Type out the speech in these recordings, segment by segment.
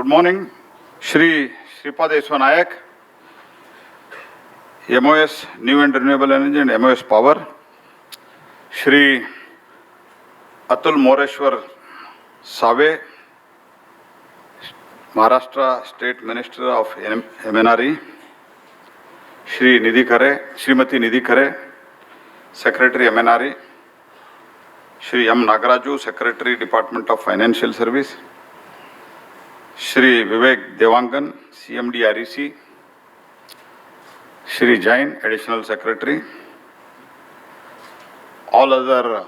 Good morning, Shri Shripad Yeshwa Nayak, MOS New and Renewable Energy and MOS Power, Shri Atul Moreshwar Save, Maharashtra State Minister of MNRE, Shri Nidhi Khare, Srimati Nidhi Khare, Secretary MNRE, Shri M. Nagaraju, Secretary Department of Financial Service, Shri Vivek Devangan, CMD REC, Shri Jain, Additional Secretary, all other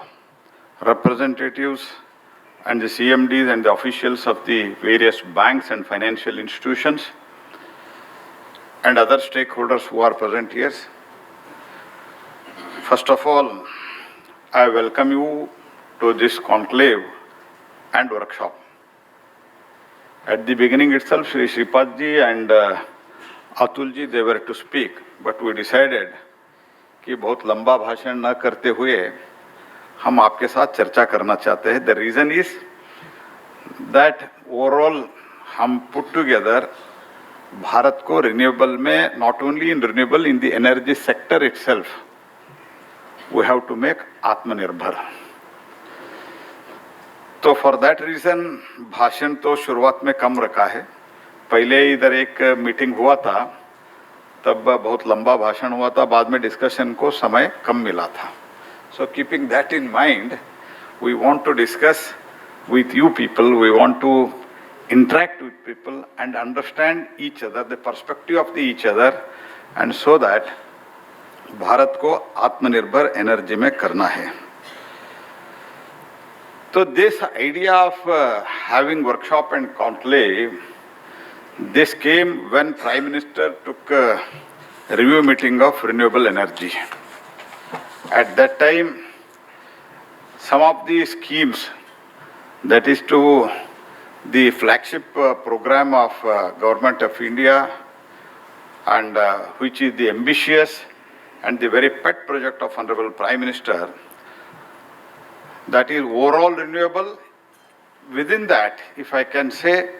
representatives and the CMDs and the officials of the various banks and financial institutions and other stakeholders who are present here. First of all, I welcome you to this conclave and workshop. At the beginning itself, Shri Shripad ji and Atul ji, they were to speak, but we decided कि बहुत लंबा भाषण न करते हुए हम आपके साथ चर्चा करना चाहते हैं. The reason is that overall हम put together भारत को renewable में, not only in renewable, in the energy sector itself, we have to make आत्मनिर्भर. तो फॉर दैट रीजन भाषण तो शुरुआत में कम रखा है. पहले इधर एक मीटिंग हुआ था, तब बहुत लंबा भाषण हुआ था, बाद में डिस्कशन को समय कम मिला था. So keeping that in mind, we want to discuss with you people, we want to interact with people and understand each other, the perspective of the each other, and so that Bharat को आत्मनिर्भर energy में करना है. So this idea of having workshop and conclave, this came when Prime Minister took a review meeting of renewable energy. At that time, some of the schemes, that is to the flagship program of Government of India, and which is the ambitious and the very pet project of Honorable Prime Minister, that is overall renewable. Within that, if I can say,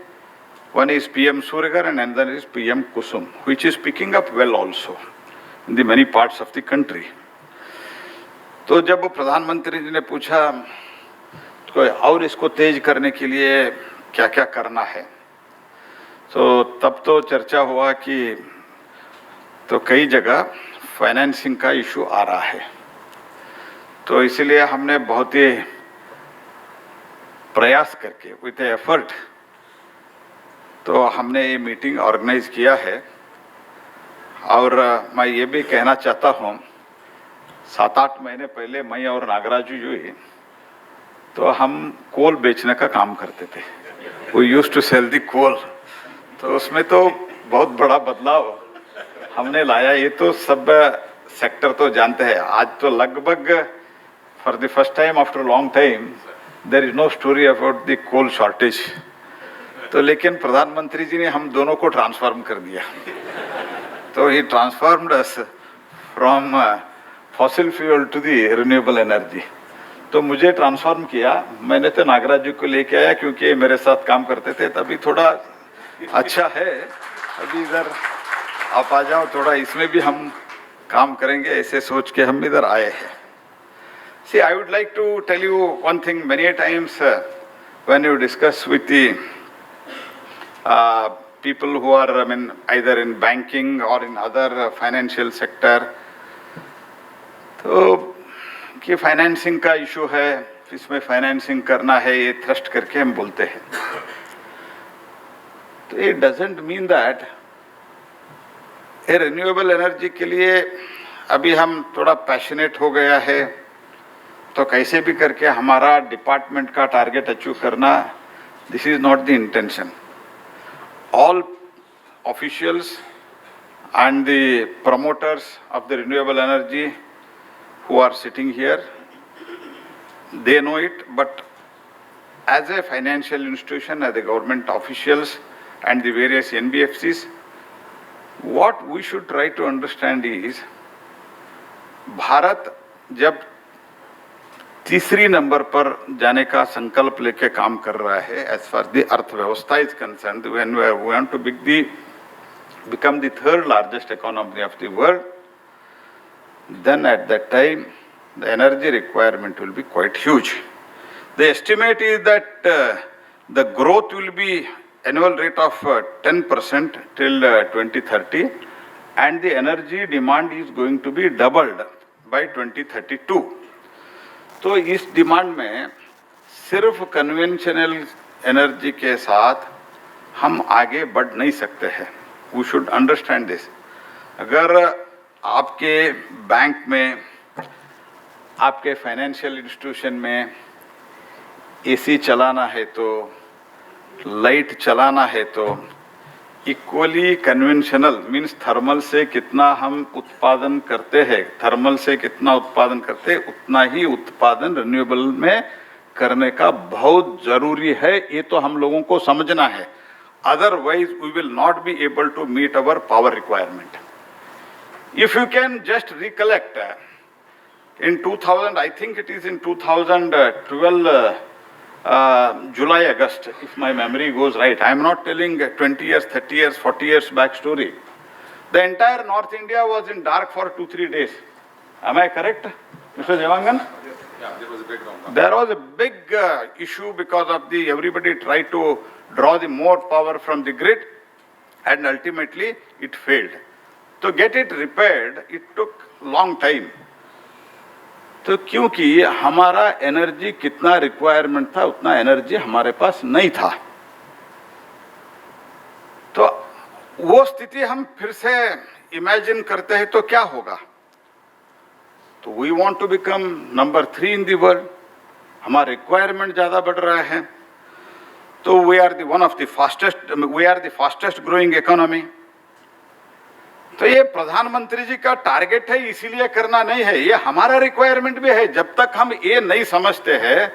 one is PM Suryaghar and another is PM Kusum, which is picking up well also in the many parts of the country. तो जब प्रधानमंत्री जी ने पूछा तो और इसको तेज करने के लिए क्या क्या करना है, तो तब तो चर्चा हुआ कि तो कई जगह फाइनेंसिंग का इशू आ रहा है. तो इसलिए हमने बहुत ही प्रयास करके विथ एफर्ट तो हमने ये मीटिंग ऑर्गेनाइज किया है. और मैं ये भी कहना चाहता हूँ, 7-8 महीने पहले मैं और नागराजू जी तो हम कोल बेचने का काम करते थे. We used to sell the coal. तो उसमें तो बहुत बड़ा बदलाव हमने लाया. ये तो सब सेक्टर तो जानते हैं. आज तो लगभग for the first time after a long time, there is no story about the coal shortage. तो लेकिन प्रधानमंत्री जी ने हम दोनों को ट्रांसफॉर्म कर दिया. तो he transformed us from fossil fuel to the renewable energy. तो मुझे ट्रांसफॉर्म किया. मैंने तो नागराज जी को लेके आया क्योंकि मेरे साथ काम करते थे, तभी थोड़ा अच्छा है. अभी इधर आप आ जाओ, थोड़ा इसमें भी हम काम करेंगे, ऐसे सोच के हम इधर आए हैं. See, I would like to tell you one thing. Many a times when you discuss with the people who are, either in banking or in other financial sector, तो कि फाइनेंसिंग का इशू है, इसमें फाइनेंसिंग करना है, ये thrust करके हम बोलते हैं. तो it doesn't mean that ये रिन्यूएबल एनर्जी के लिए अभी हम थोड़ा पैशनेट हो गया है तो कैसे भी करके हमारा डिपार्टमेंट का टारगेट अचीव करना, this is not the intention. All officials and the promoters of the renewable energy who are sitting here, they know it, but as a financial institution, as the government officials and the various NBFCs, what we should try to understand is, Bharat जब तीसरी number पर जाने का संकल्प लेके काम कर रहा है एज फार द अर्थव्यवस्था is concerned. When we want to become the third largest economy of the world, then at that time the energy requirement will be quite huge. The estimate is that the growth will be annual rate of 10% till 2030, and the energy demand is going to be doubled by 2032. तो इस demand में सिर्फ conventional energy के साथ हम आगे बढ़ नहीं सकते हैं. We should understand this. अगर आपके बैंक में, आपके फाइनेंशियल इंस्टीट्यूशन में एसी चलाना है तो, लाइट चलाना है तो, इक्वली कन्वेंशनल मीन्स थर्मल से कितना हम उत्पादन करते हैं, थर्मल से कितना उत्पादन करते हैं, उतना ही उत्पादन रिन्यूएबल में करने का बहुत जरूरी है. ये तो हम लोगों को समझना है. Otherwise, we will not be able to meet our power requirement. If you can just recollect, in 2000, I think it is in 2012, July, August, if my memory goes right. I am not telling 20 years, 30 years, 40 years back story. The entire North India was in dark for 2-3 days. Am I correct, Mr. Devangan? Yeah, there was a big downturn. There was a big issue because of everybody tried to draw the more power from the grid, and ultimately it failed. To get it repaired, it took long time. तो क्योंकि हमारा energy कितना requirement था उतना energy हमारे पास नहीं था. तो वो स्थिति हम फिर से इमेजिन करते हैं तो क्या होगा. तो we want to become number 3 in the world. हमारा रिक्वायरमेंट ज्यादा बढ़ रहा है. तो we are the fastest growing economy. तो ये प्रधानमंत्री जी का टारगेट है, इसीलिए करना नहीं है. ये हमारा रिक्वायरमेंट भी है. जब तक हम ये नहीं समझते हैं,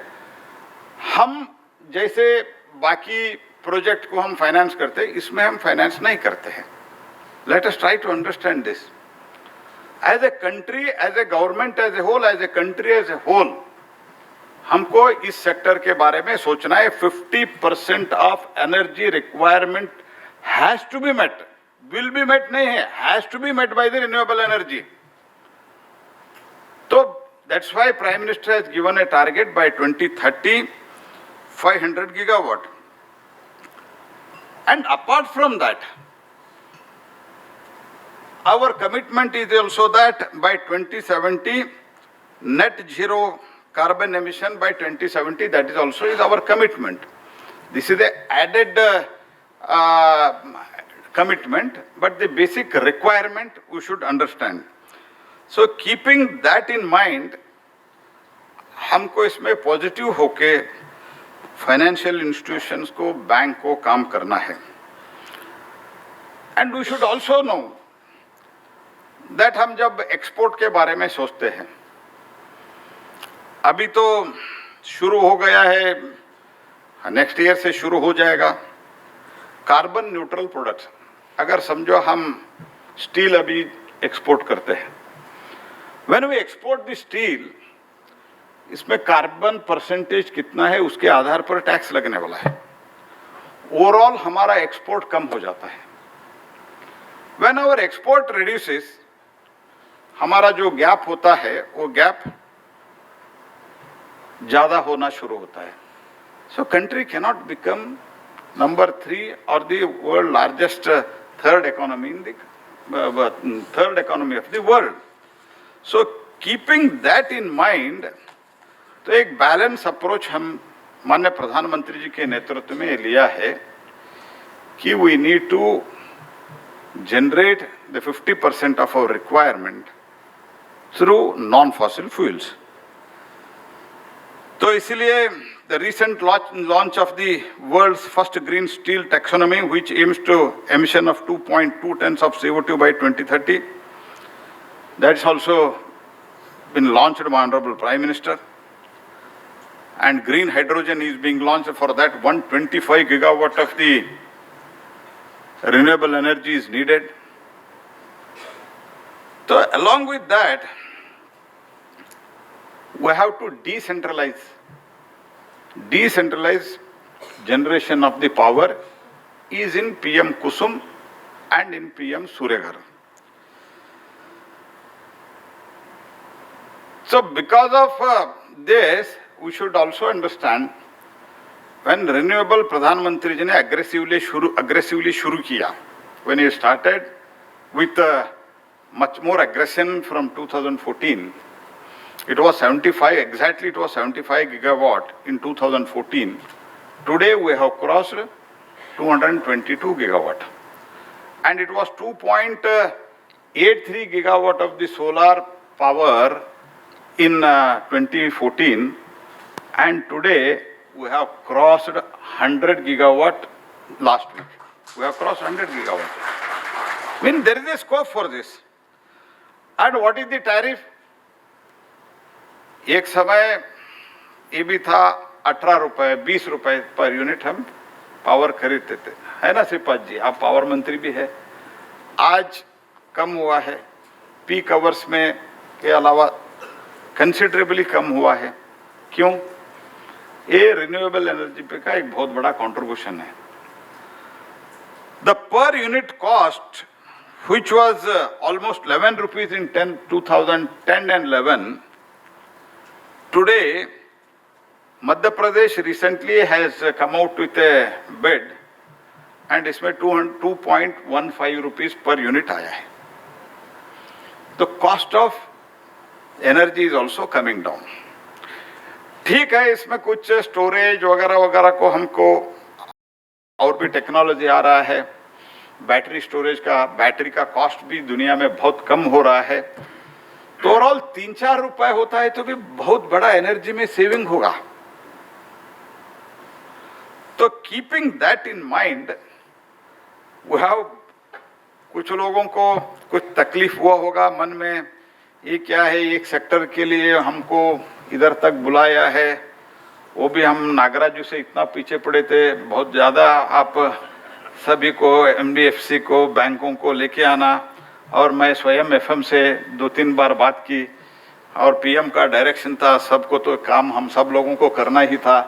हम जैसे बाकी प्रोजेक्ट को हम फाइनेंस करते हैं, इसमें हम फाइनेंस नहीं करते हैं. Let us try to understand this. As a country, as a government, as a whole, as a country as a whole, हमको इस सेक्टर के बारे में सोचना है. 50% of energy requirement has to be met. Will be met नहीं है, has to be met by the renewable energy. तो that's why prime minister has given a target by 2030 500 gigawatt. And apart from that, our commitment is also that by 2070 net zero carbon emission by 2070. That is also is our commitment. This is the added commitment, but the basic requirement we should understand. So keeping that in mind, हमको इसमें positive होके financial institutions को, bank को काम करना है. And we should also know that हम जब एक्सपोर्ट के बारे में सोचते हैं, अभी तो शुरू हो गया है, नेक्स्ट ईयर से शुरू हो जाएगा कार्बन न्यूट्रल प्रोडक्ट्स. अगर समझो हम स्टील अभी एक्सपोर्ट करते हैं, when we export the steel, इसमें कार्बन परसेंटेज कितना है उसके आधार पर टैक्स लगने वाला है. ओवरऑल हमारा एक्सपोर्ट कम हो जाता है. व्हेन आवर एक्सपोर्ट रिड्यूसेस, हमारा जो गैप होता है वो गैप ज्यादा होना शुरू होता है. सो कंट्री कैनॉट बिकम नंबर 3 और the world largest third economy in the third economy of the world. So keeping that in mind, तो एक बैलेंस अप्रोच हम माननीय प्रधानमंत्री जी के नेतृत्व में लिया है कि we need to generate the 50% of our requirement through non fossil fuels. तो इसलिए the recent launch of the world's first green steel taxonomy which aims to emission of 2.2 tons of CO2 by 2030, that is also been launched by Honorable Prime Minister. And green hydrogen is being launched. For that 125 gigawatt of the renewable energy is needed. So along with that, we have to decentralize generation of the power is in PM Kusum and in PM Surya Ghar. So because of this, we should also understand when renewable Pradhan Mantri ji ne aggressively shuru kiya, when he started with much more aggression from 2014, it was 75 gigawatt in 2014. Today we have crossed 222 gigawatt, and it was 2.83 gigawatt of the solar power in 2014, and today we have crossed 100 gigawatt last week. We have crossed 100 gigawatt. I mean, there is a scope for this. And what is the tariff? एक समय ये भी था 18 रुपए 20 रुपए per unit हम power खरीदते थे, है ना श्रीपाद जी, आप पावर मंत्री भी है। आज कम हुआ है, पीक आवर्स में के अलावा कंसिडरेबली कम हुआ है। क्यों? ये रिन्यूएबल एनर्जी पे का एक बहुत बड़ा कंट्रीब्यूशन है। The per unit cost which was almost 11 rupees in 2010 and 11, today Madhya Pradesh recently has come out with a bid and इसमें 2.15 rupees per unit आया है। The cost of energy is also coming down. ठीक है, इसमें कुछ storage वगैरह को हमको और भी टेक्नोलॉजी आ रहा है, बैटरी स्टोरेज का, बैटरी का कॉस्ट भी दुनिया में बहुत कम हो रहा है। तो ओवरऑल 3-4 रुपए होता है तो भी बहुत बड़ा एनर्जी में सेविंग होगा। तो keeping that in mind, we have, कुछ लोगों को कुछ तकलीफ हुआ होगा मन में, ये क्या है, एक सेक्टर के लिए हमको इधर तक बुलाया है, वो भी हम नागराज जी से इतना पीछे पड़े थे, बहुत ज़्यादा आप सभी को, एमडीएफसी को, बैंकों को लेके आना, और मैं स्वयं एफएम से 2-3 बार बात की, और पीएम का डायरेक्शन था, सबको तो काम हम सब लोगों को करना ही था,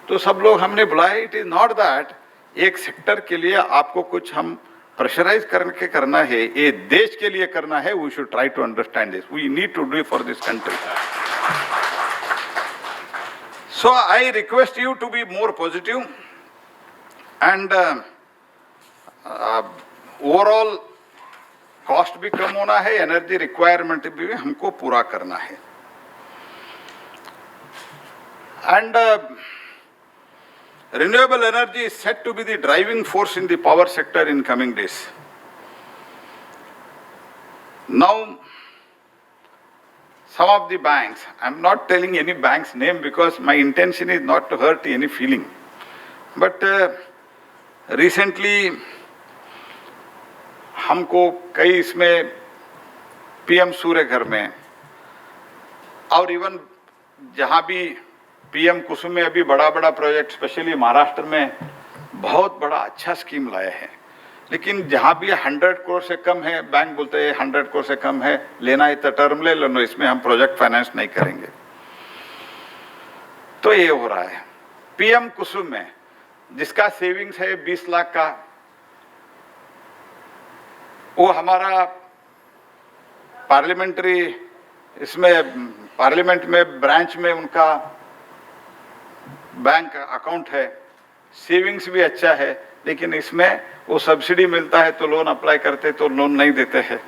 तो सब लोग हमने बुलाए। इट इज़ नॉट दैट एक सेक्टर के लिए आपको कुछ हम प्रेशराइज करके करना है, ये देश के लिए करना है। We should try to understand this, we need to do for this country. So I request you to be more positive and overall cost भी कम होना है, एनर्जी रिक्वायरमेंट भी हमको पूरा करना है। And renewable energy is set to be the driving force in the power sector in coming days. Now, some of the banks, I'm not telling any bank's name because my intention is not to hurt any feeling, but recently हमको कई इसमें PM सूर्य घर में और even जहाँ भी PM कुसुम में अभी बड़ा प्रोजेक्ट, स्पेशली महाराष्ट्र में बहुत बड़ा अच्छा स्कीम लाया है, लेकिन जहाँ भी 100 करोड़ से कम है, बैंक बोलते हैं 100 करोड़ से कम है, लेना है तो टर्म ले लो, इसमें हम प्रोजेक्ट फाइनेंस नहीं करेंगे। तो ये हो रहा है। पीएम कुसुम में जिसका सेविंग्स है 20 लाख का, वो हमारा पार्लियामेंट्री इसमें पार्लियामेंट में ब्रांच में उनका बैंक अकाउंट है, सेविंग्स भी अच्छा है, लेकिन इसमें वो सब्सिडी मिलता है तो लोन अप्लाई करते तो लोन नहीं देते हैं।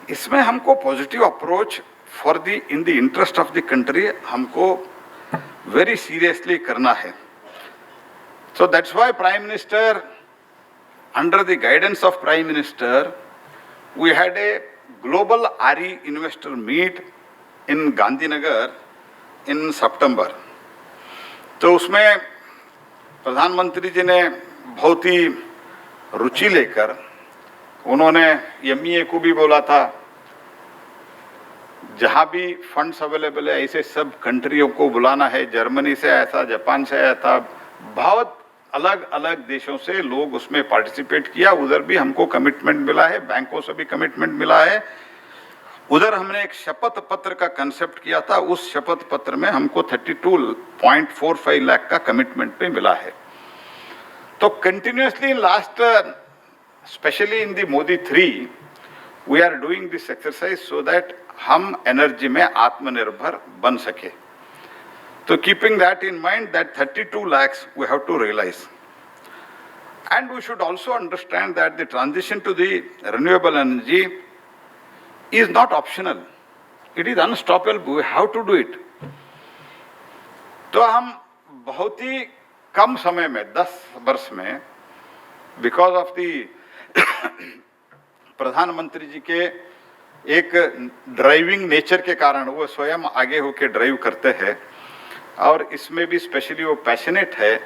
इसमें हमको positive approach for the in the interest of the country हमको वेरी सीरियसली करना है। So that's why prime minister, under the guidance of Prime Minister, we had a global RE investor meet in Gandhinagar in September. तो उसमें प्रधानमंत्री जी ने बहुत ही रुचि लेकर उन्होंने एमईए को भी बोला था, जहाँ भी फंड्स अवेलेबल है ऐसे सब कंट्रियों को बुलाना है, जर्मनी से आया था, जापान से आया था, बहुत अलग अलग देशों से लोग उसमें पार्टिसिपेट किया। उधर भी हमको कमिटमेंट मिला है, बैंकों से भी कमिटमेंट मिला है, उधर हमने एक शपथ पत्र का कंसेप्ट किया था, उस शपथ पत्र में हमको 32.45 लाख का कमिटमेंट पे मिला है। तो continuously in last, specially in the Modi 3, we are doing this exercise so that हम एनर्जी में आत्मनिर्भर बन सके। तो keeping that in mind, that 32 lakhs we have to realize. And we should also understand that the transition to the renewable energy is not optional. It is unstoppable. We have to do it. तो हम बहुत ही कम समय में, 10 वर्ष में, because of the प्रधानमंत्री जी के एक ड्राइविंग नेचर के कारण, वो स्वयं आगे होके ड्राइव करते हैं और इसमें भी स्पेशली वो पैशनेट है,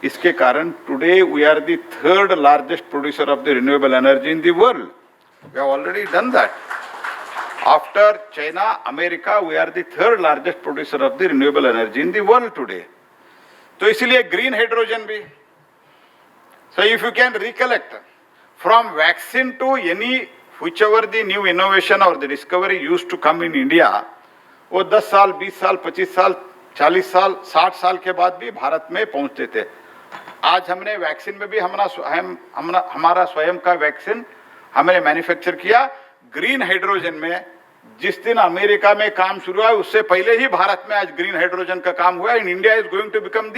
इसके कारण today we are the 3rd largest producer of the renewable energy in the world. We have already done that. After China, America, we are the 3rd largest producer of the renewable energy in the world today. तो इसलिए green hydrogen भी. So if you can recollect from vaccine to any whichever the new innovation or the discovery used to come in India, वो 10 साल, 20 साल, 25 साल, 40 साल, 60 साल के बाद भी भारत में पहुंचते थे. आज हमने वैक्सीन में भी हमारा स्वयं का वैक्सीन हमने मैन्युफैक्चर किया. ग्रीन हाइड्रोजन में जिस दिन अमेरिका में काम शुरू हुआ, उससे पहले ही भारत में आज ग्रीन हाइड्रोजन का काम हुआ. In India is going to become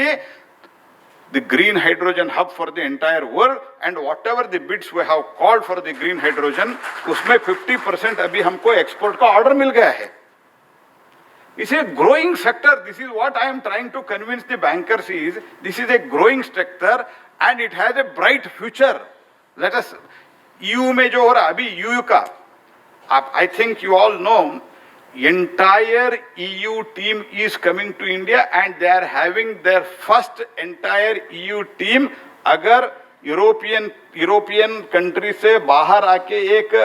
the green hydrogen hub for the entire world, and whatever the bids we have called for the green hydrogen, उसमें 50% अभी हमको एक्सपोर्ट का ऑर्डर मिल गया है. It's a growing sector. This is what I am trying to convince the bankers is, this is a growing sector and it has a bright future. Let us, EU में जो हो रहा अभी, EU का, I think you all know, entire EU team is coming to India and they are having their first entire EU team. अगर European country से बाहर आके एक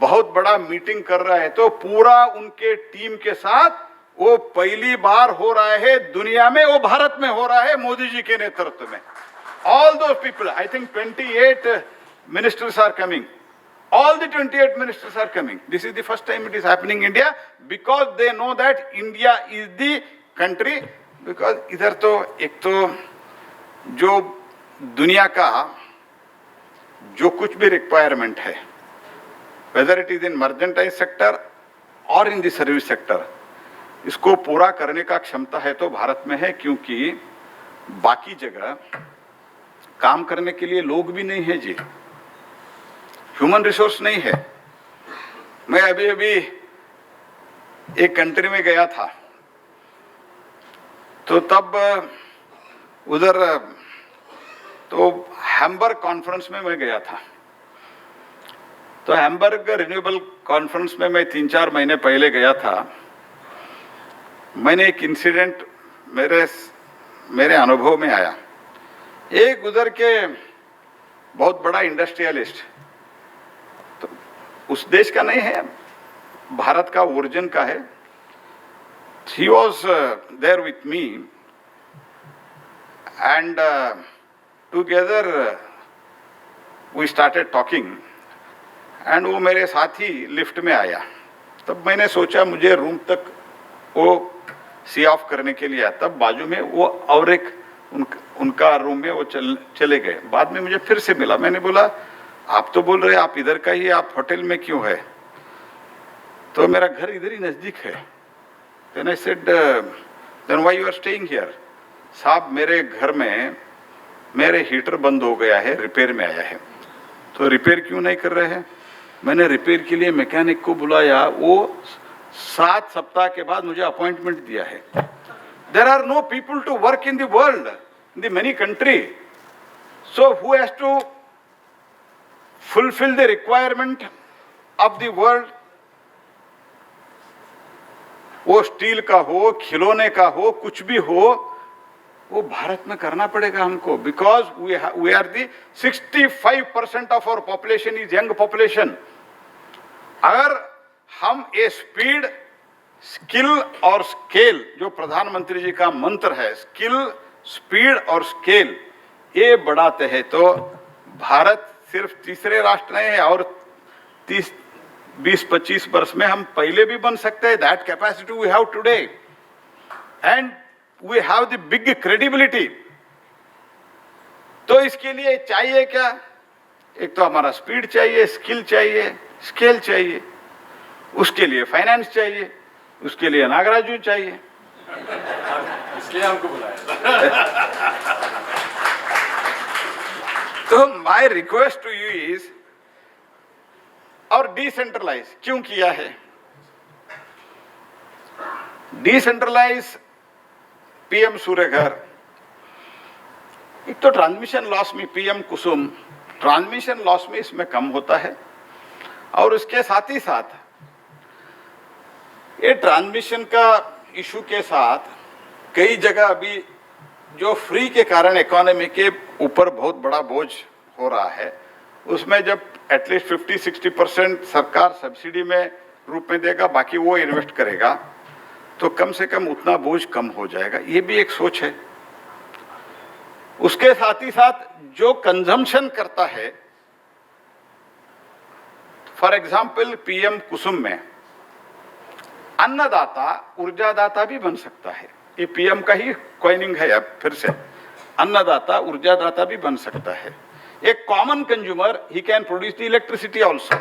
बहुत बड़ा मीटिंग कर रहा है, तो पूरा उनके टीम के साथ वो पहली बार हो रहा है दुनिया में, वो भारत में हो रहा है मोदी जी के नेतृत्व में. All those people, I think 28 ministers are coming. All the 28 ministers are coming. This is the first time it is happening in India, because they know that India is the country. Because इधर तो एक तो जो दुनिया का जो कुछ भी रिक्वायरमेंट है, whether it is in mercantile sector or in the service sector, इसको पूरा करने का क्षमता है तो भारत में है, क्योंकि बाकी जगह काम करने के लिए लोग भी नहीं है जी, ह्यूमन रिसोर्स नहीं है. मैं अभी एक कंट्री में गया था, तो तब उधर तो हैम्बर्ग कॉन्फ्रेंस में मैं गया था. तो हैम्बर्ग रिन्यूएबल कॉन्फ्रेंस में मैं 3-4 महीने पहले गया था. मैंने एक इंसिडेंट मेरे अनुभव में आया. एक उधर के बहुत बड़ा इंडस्ट्रियलिस्ट, तो उस देश का नहीं है, भारत का ओरिजिन का है. He was there with me and together we started talking and वो मेरे साथ ही लिफ्ट में आया. तब मैंने सोचा मुझे रूम तक वो सी ऑफ करने के लिए आया. तब बाजू में वो और एक उनका रूम में वो चले गए. बाद में मुझे फिर से मिला. मैंने बोला आप तो बोल रहे आप इधर का ही, आप होटल में क्यों है? तो मेरा घर इधर ही नजदीक है. Then I said, then why you are staying here? साहब मेरे घर में मेरे हीटर बंद हो गया है, रिपेयर में आया है. तो रिपेयर क्यों नहीं कर रहे हैं? मैंने रिपेयर के लिए मैकेनिक को बुलाया. वो 7 सप्ताह के बाद मुझे अपॉइंटमेंट दिया है. There are no people to work in the world, in the many country. So who has to fulfill the requirement of the world? वो स्टील का हो, खिलौने का हो, कुछ भी हो, वो भारत में करना पड़ेगा हमको. Because we are the 65% of our population is young population. अगर हम ये स्पीड, स्किल और स्केल, जो प्रधानमंत्री जी का मंत्र है, स्किल, स्पीड और स्केल, ये बढ़ाते हैं, तो भारत सिर्फ तीसरे राष्ट्र नहीं है और 20-25 वर्ष में हम पहले भी बन सकते हैं। That capacity we have today and we have the big credibility. तो इसके लिए चाहिए क्या? एक तो हमारा स्पीड चाहिए, स्किल चाहिए, स्केल चाहिए, उसके लिए फाइनेंस चाहिए, उसके लिए नागराजू चाहिए। इसलिए हमको बुलाया। तो my request to you is, और डिसेंट्रलाइज क्यों किया है? डिसेंट्रलाइज पीएम सूर्यघर, एक तो ट्रांसमिशन लॉस में पीएम कुसुम, ट्रांसमिशन लॉस में इसमें कम होता है, और उसके साथ ही साथ ये ट्रांसमिशन का इशू के साथ कई जगह अभी जो फ्री के कारण इकोनॉमी के ऊपर बहुत बड़ा बोझ हो रहा है, उसमें जब एटलीस्ट 50-60% सरकार सब्सिडी में रूप में देगा, बाकी वो इन्वेस्ट करेगा, तो कम से कम उतना बोझ कम हो जाएगा। ये भी एक सोच है। उसके साथ ही साथ जो कंजम्पशन करता है, फॉर एग्जाम्पल पीएम कुसुम में अन्नदाता ऊर्जादाता भी बन सकता है। ये पीएम का ही कॉइनिंग है। अब फिर से अन्नदाता ऊर्जादाता भी बन सकता है। एक common consumer, he can produce the electricity also,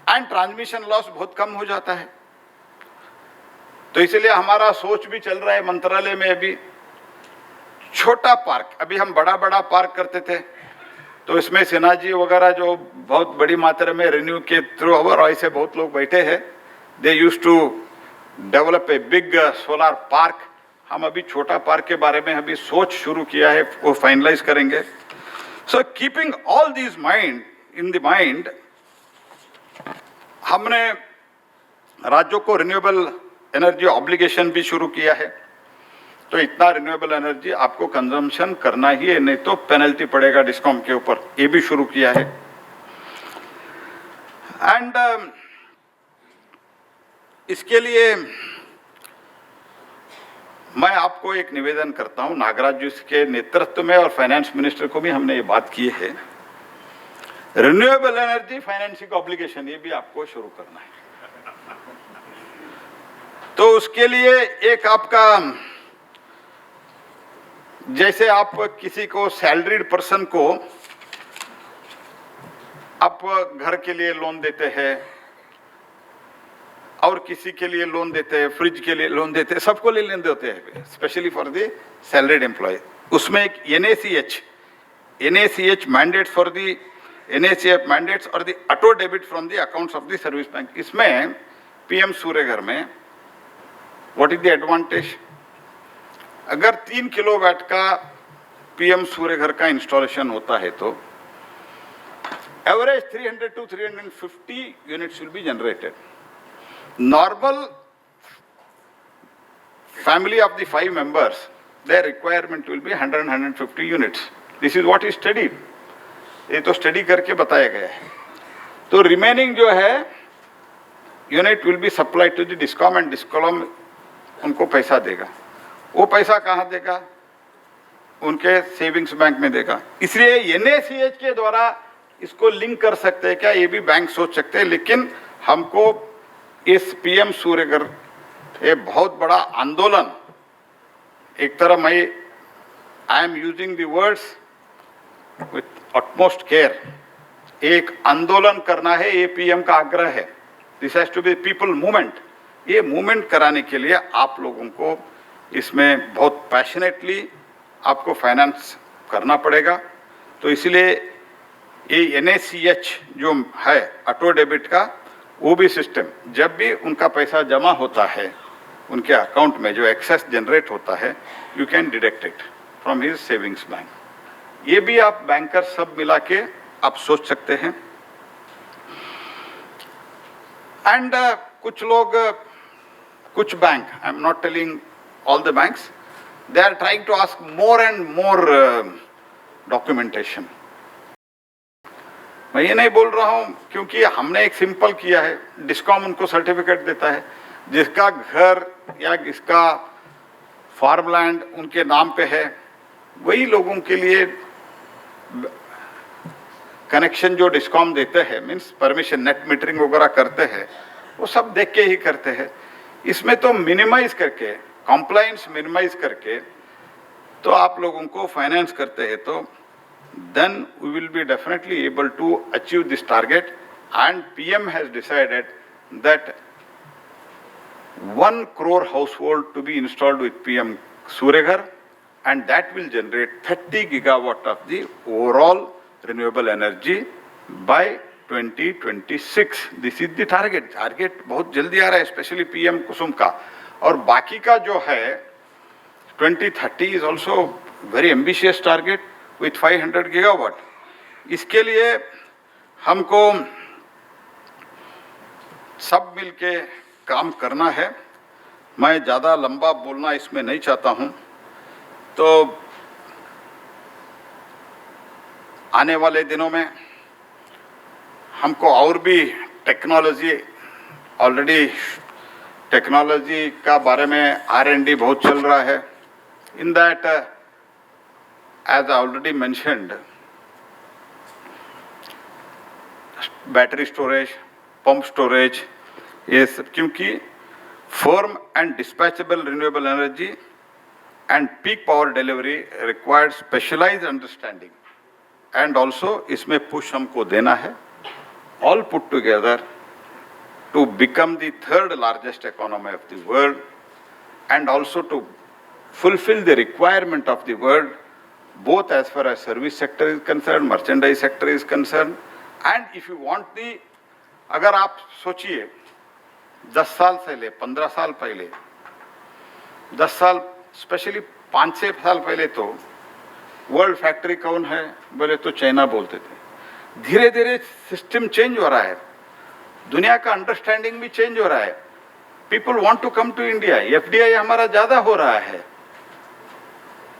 and transmission loss बहुत कम हो जाता है। तो इसलिए हमारा सोच भी चल रहा है मंत्रालय में अभी छोटा पार्क, अभी हम बड़ा बड़ा पार्क करते थे, तो इसमें सिन्हा जी वगैरह जो बहुत बड़ी मात्रा में रिन्यू के थ्रू और ऐसे बहुत लोग बैठे हैं, they used to develop a big solar park. हम अभी छोटा पार्क के बारे में अभी सोच शुरू किया है, वो फाइनलाइज करेंगे। So keeping all these mind in the mind, हमने राज्यों को रिन्यूएबल एनर्जी ऑब्लिगेशन भी शुरू किया है। तो इतना रिन्यूएबल एनर्जी आपको कंजम्पशन करना ही है, नहीं तो पेनल्टी पड़ेगा डिस्कॉम के ऊपर, ये भी शुरू किया है। एंड इसके लिए मैं आपको एक निवेदन करता हूं, नागराज जी के नेतृत्व में और फाइनेंस मिनिस्टर को भी हमने ये बात की है, रिन्यूएबल एनर्जी फाइनेंसिंग ऑब्लिगेशन ये भी आपको शुरू करना है। तो उसके लिए एक आपका, जैसे आप किसी को सैलरीड पर्सन को आप घर के लिए लोन देते हैं और किसी के लिए लोन देते हैं, फ्रिज के लिए लोन देते हैं, सबको ले लेन देते हैं, specially for the salaried employ. उसमें एक NACH mandates for the NACH mandates और the auto debit from the accounts of the service bank. इसमें पीएम सूर्यघर में व्हाट इज द एडवांटेज? अगर 3 किलोवाट का पीएम सूर्यघर का इंस्टॉलेशन होता है तो average 300 to 350 units will be generated. Normal family of the 5 members, their requirement will be 100-150 units. This is what is studied. ये तो स्टडी करके बताया गया है। तो रिमेनिंग जो है unit will be supplied to the discom and discom उनको पैसा देगा। वो पैसा कहाँ देगा? उनके सेविंग्स बैंक में देगा। इसलिए NACH के द्वारा इसको लिंक कर सकते हैं क्या? ये भी बैंक सोच सकते हैं, लेकिन हमको इस पीएम सूर्यघर ये बहुत बड़ा आंदोलन, एक तरह I am using the words with utmost care, एक आंदोलन करना है, ये पीएम का आग्रह है। This has to be people movement. ये मूवमेंट कराने के लिए आप लोगों को इसमें बहुत पैशनेटली आपको फाइनेंस करना पड़ेगा। तो इसलिए ये NACH जो है ऑटो डेबिट का, वो भी सिस्टम, जब भी उनका पैसा जमा होता है उनके अकाउंट में, जो एक्सेस जनरेट होता है, you can deduct it from his savings bank. ये भी आप बैंकर सब मिला के आप सोच सकते हैं। एंड कुछ लोग, कुछ bank, I am not telling all the banks, they are trying to ask more and more documentation. मैं ये नहीं बोल रहा हूँ, क्योंकि हमने एक सिंपल किया है, डिस्कॉम उनको सर्टिफिकेट देता है, जिसका घर या जिसका फार्मलैंड उनके नाम पे है, वही लोगों के लिए कनेक्शन जो डिस्कॉम देते हैं, मीन्स परमिशन नेट मीटरिंग वगैरह करते हैं, वो सब देख के ही करते हैं। इसमें तो मिनिमाइज करके, कॉम्प्लायंस मिनिमाइज करके तो आप लोगों को फाइनेंस करते हैं, तो then we will be definitely able to achieve this target. And PM has decided that 1 crore household to be installed with PM Surya Ghar, and that will generate 30 gigawatt of the overall renewable energy by 2026. This is the target. Target बहुत जल्दी आ रहा है, specially PM कुसुम का। और बाकी का जो है 2030 is also very ambitious target with 500 gigawatt. इसके लिए हमको सब मिलके काम करना है। मैं ज़्यादा लंबा बोलना इसमें नहीं चाहता हूँ, तो आने वाले दिनों में हमको और भी टेक्नोलॉजी, ऑलरेडी टेक्नोलॉजी का बारे में R&D बहुत चल रहा है। In that as already mentioned, battery storage, pump storage, ये सब, क्योंकि firm and dispatchable renewable energy and peak power delivery required specialised understanding, and also इसमें पुश हमको देना है, all put together to become the 3rd largest economy of the world, and also to fulfill the requirement of the world, both as far as service sector is concerned, merchandise sector is concerned, and if you want the, अगर आप सोचिए 10 साल पहले, 15 साल पहले, 10 साल specially 5-6 साल पहले तो वर्ल्ड फैक्ट्री कौन है बोले तो चाइना बोलते थे। धीरे धीरे सिस्टम चेंज हो रहा है, दुनिया का अंडरस्टैंडिंग भी चेंज हो रहा है। People want to come to India, FDI हमारा ज़्यादा हो रहा है,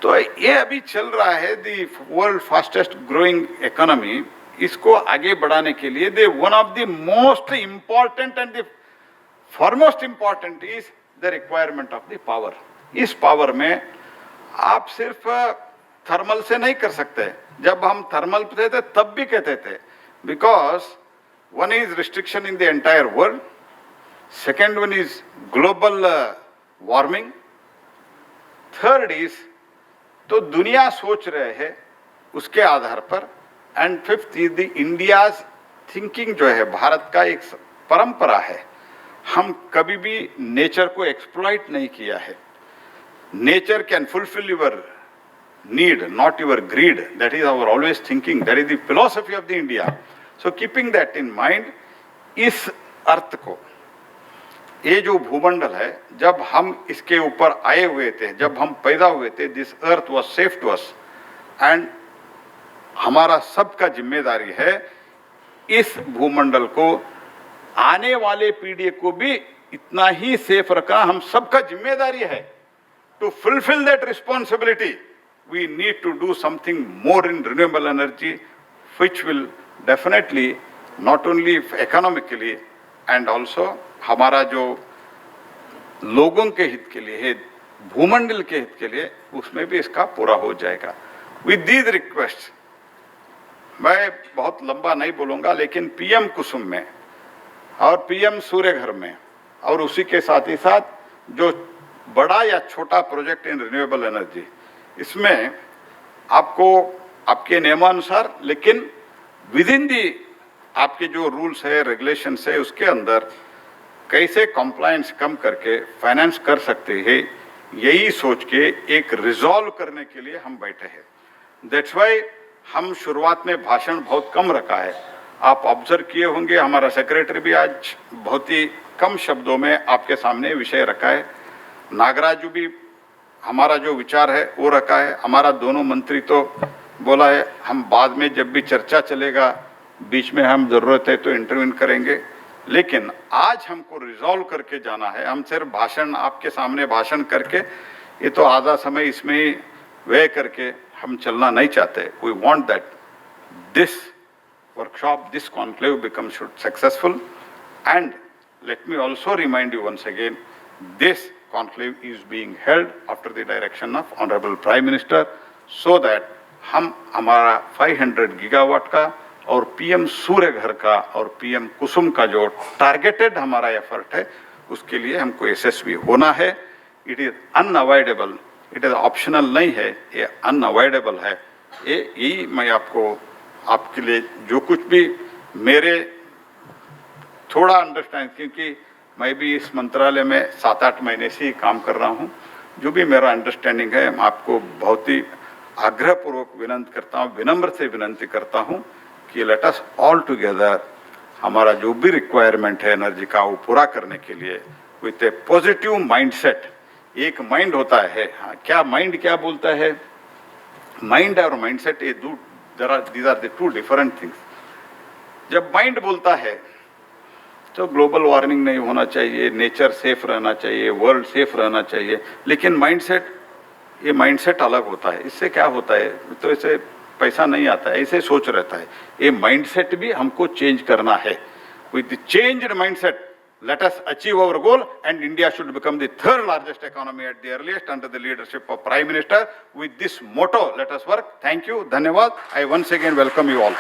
तो ये अभी चल रहा है the world fastest growing economy. इसको आगे बढ़ाने के लिए the one of the most important and the foremost important is the requirement of the power. इस पावर में आप सिर्फ थर्मल से नहीं कर सकते। जब हम थर्मल पे थे तब भी कहते थे, because one is restriction in the entire world, second one is global warming, third is, तो दुनिया सोच रहे हैं उसके आधार पर, and fifth is the India's thinking जो है, भारत का एक परंपरा है, हम कभी भी नेचर को एक्सप्लॉइट नहीं किया है। Nature can fulfil your need, not your greed, that is our always thinking, that is the philosophy of the India. So keeping that in mind, इस अर्थ को, ये जो भूमंडल है, जब हम इसके ऊपर आए हुए थे, जब हम पैदा हुए थे, this earth was safe to us, and हमारा सबका जिम्मेदारी है इस भूमंडल को आने वाले पीढ़ी को भी इतना ही सेफ रखना। हम सबका जिम्मेदारी है। To fulfil that responsibility we need to do something more in renewable energy, which will definitely not only economically and also हमारा जो लोगों के हित के लिए है, भूमंडल के हित के लिए, उसमें भी इसका पूरा हो जाएगा। विद दीज रिक्वेस्ट, मैं बहुत लंबा नहीं बोलूँगा, लेकिन पीएम कुसुम में और पीएम सूर्य घर में और उसी के साथ ही साथ जो बड़ा या छोटा प्रोजेक्ट इन रिन्यूएबल एनर्जी, इसमें आपको आपके नियमानुसार, लेकिन विद इन दी आपके जो रूल्स है, रेगुलेशंस है, उसके अंदर कैसे कंप्लायंस कम करके फाइनेंस कर सकते हैं, यही सोच के एक रिजॉल्व करने के लिए हम बैठे हैं। दैट्स वाई हम शुरुआत में भाषण बहुत कम रखा है। आप ऑब्जर्व किए होंगे, हमारा सेक्रेटरी भी आज बहुत ही कम शब्दों में आपके सामने विषय रखा है। नागराजू भी हमारा जो विचार है वो रखा है। हमारा दोनों मंत्री तो बोला है हम बाद में जब भी चर्चा चलेगा, बीच में हम ज़रूरत है तो इंटरव्यू करेंगे, लेकिन आज हमको रिजॉल्व करके जाना है। हम सिर्फ भाषण, आपके सामने भाषण करके ये तो आधा समय इसमें ही व्यय करके हम चलना नहीं चाहते। We want that this workshop, this conclave becomes successful, and let me also remind you once again, this conclave is being held after the direction of Honorable Prime Minister, so that हम हमारा 500 gigawatt का और PM सूर्य घर का और PM कुसुम का जो targeted हमारा एफर्ट है उसके लिए हमको यशस्वी होना है। It is unavoidable, it is optional नहीं है, ये अनअवॉइडेबल है। ये यही मैं आपको आपके लिए जो कुछ भी मेरे थोड़ा अंडरस्टैंड, क्योंकि मैं भी इस मंत्रालय में 7-8 महीने से ही काम कर रहा हूँ, जो भी मेरा अंडरस्टैंडिंग है मैं आपको बहुत ही आग्रहपूर्वक विनंती करता हूँ, विनम्र से विनंती करता हूँ कि लेट अस ऑल टुगेदर हमारा जो भी रिक्वायरमेंट है एनर्जी का वो पूरा करने के लिए विथ ए पॉजिटिव माइंडसेट। एक माइंड होता है, हाँ, क्या माइंड क्या बोलता है, माइंड और माइंडसेट ये these are the two different things. जब माइंड बोलता है तो ग्लोबल वार्मिंग नहीं होना चाहिए, नेचर सेफ रहना चाहिए, वर्ल्ड सेफ रहना चाहिए, लेकिन माइंडसेट, ये माइंडसेट अलग होता है। इससे क्या होता है, तो इससे पैसा नहीं आता है, ऐसे सोच रहता है। ये माइंडसेट भी हमको चेंज करना है। With the changed mindset let us achieve our goal and India should become the third largest economy at the earliest under the leadership of Prime Minister. With this motto, let us work. Thank you. Dhanyawad. I once again welcome you all.